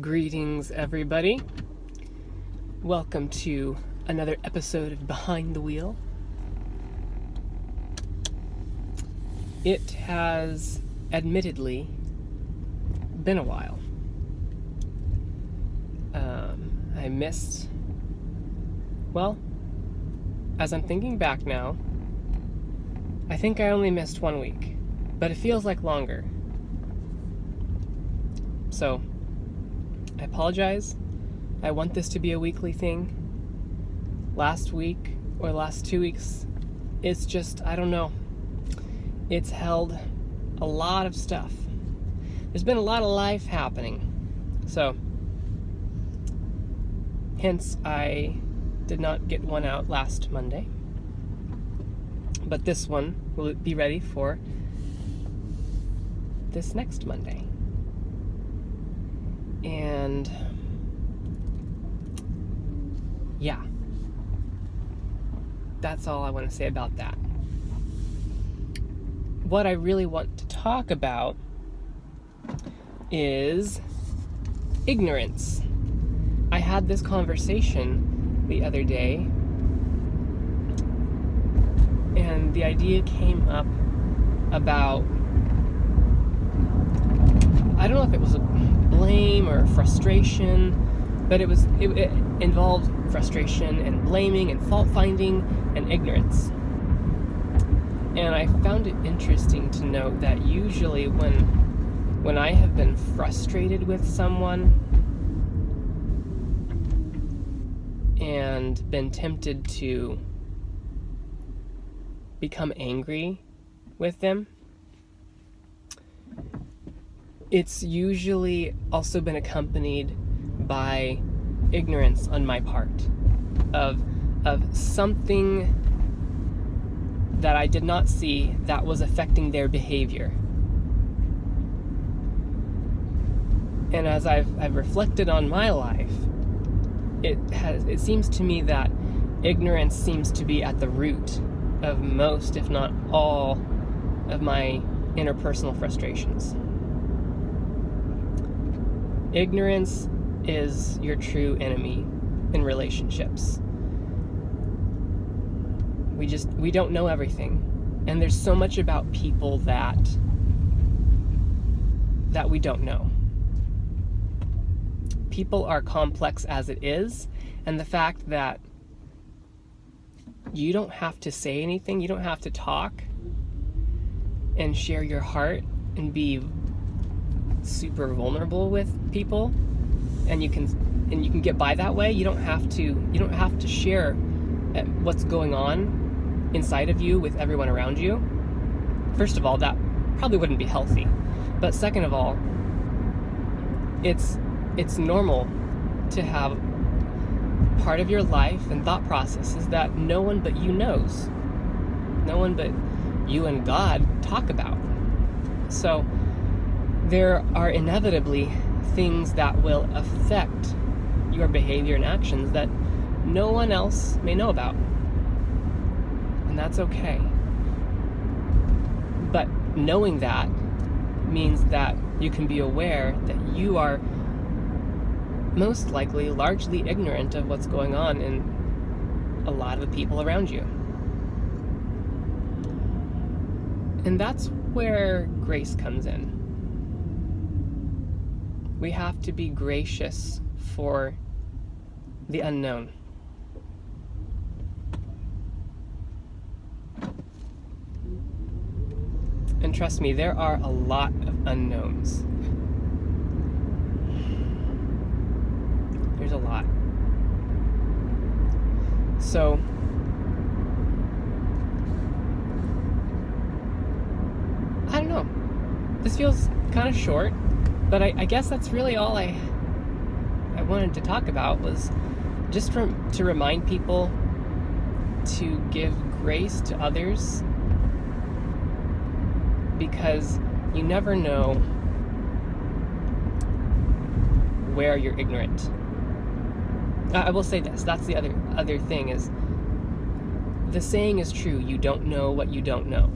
Greetings, everybody. Welcome to another episode of Behind the Wheel. It has admittedly been a while. I missed, as I'm thinking back now, I think I only missed 1 week, but it feels like longer. So, I apologize. I want this to be a weekly thing. Last week or last 2 weeks, it's just, I don't know. It's held a lot of stuff. There's been a lot of life happening. So, hence I did not get one out last Monday. But this one will be ready for this next Monday. And yeah, that's all I want to say about that. What I really want to talk about is ignorance. I had this conversation the other day, and the idea came up about, I don't know if it was a blame or frustration, but it involved frustration and blaming and fault finding and ignorance. And I found it interesting to note that usually when I have been frustrated with someone and been tempted to become angry with them, it's usually also been accompanied by ignorance on my part of something that I did not see that was affecting their behavior. And as I've reflected on my life, it seems to me that ignorance seems to be at the root of most, if not all, of my interpersonal frustrations. Ignorance is your true enemy in relationships. We don't know everything. And there's so much about people that we don't know. People are complex as it is, and the fact that you don't have to say anything, you don't have to talk and share your heart and be super vulnerable with people, and you can get by that way. You don't have to share what's going on inside of you with everyone around you. First of all, that probably wouldn't be healthy. But second of all, it's normal to have part of your life and thought processes that no one but you knows. No one but you and God talk about. So there are inevitably things that will affect your behavior and actions that no one else may know about. And that's okay. But knowing that means that you can be aware that you are most likely largely ignorant of what's going on in a lot of the people around you. And that's where grace comes in. We have to be gracious for the unknown. And trust me, there are a lot of unknowns. There's a lot. So, I don't know. This feels kind of short, but I guess that's really all I wanted to talk about, was just to remind people to give grace to others, because you never know where you're ignorant. I will say this, that's the other thing, is the saying is true, you don't know what you don't know.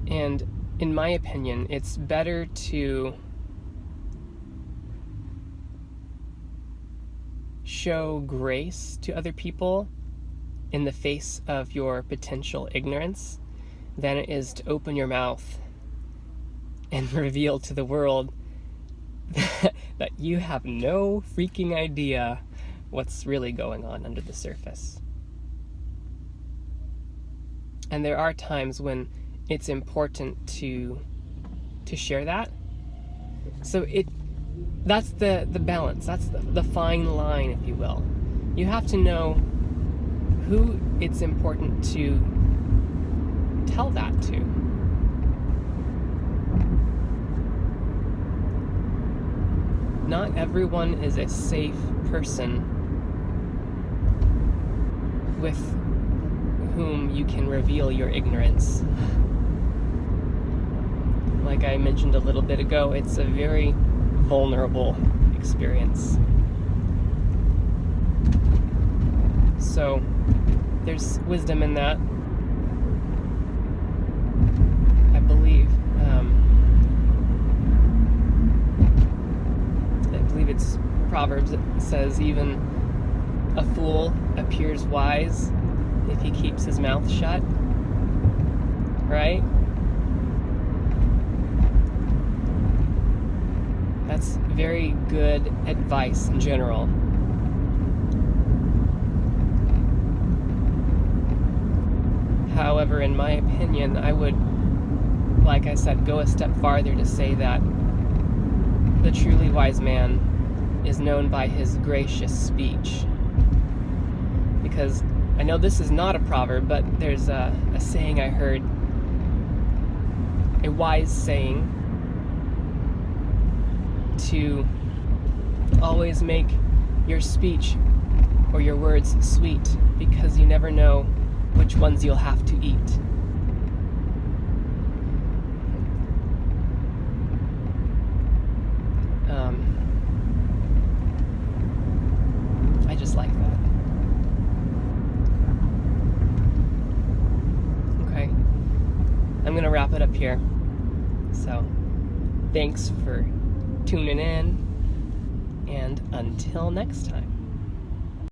And in my opinion, it's better to show grace to other people in the face of your potential ignorance than it is to open your mouth and reveal to the world that you have no freaking idea what's really going on under the surface. And there are times when it's important to share that. So that's the balance. That's the fine line, if you will. You have to know who it's important to tell that to. Not everyone is a safe person with whom you can reveal your ignorance. Like I mentioned a little bit ago, it's a very vulnerable experience. So there's wisdom in that, I believe. It's Proverbs that says even a fool appears wise if he keeps his mouth shut, right? That's very good advice in general. However, in my opinion, I would, like I said, go a step farther to say that the truly wise man is known by his gracious speech. Because I know this is not a proverb, but there's a saying I heard, a wise saying, to always make your speech or your words sweet, because you never know which ones you'll have to eat. I just like that. Okay, I'm gonna wrap it up here. So, thanks for tuning in, and until next time.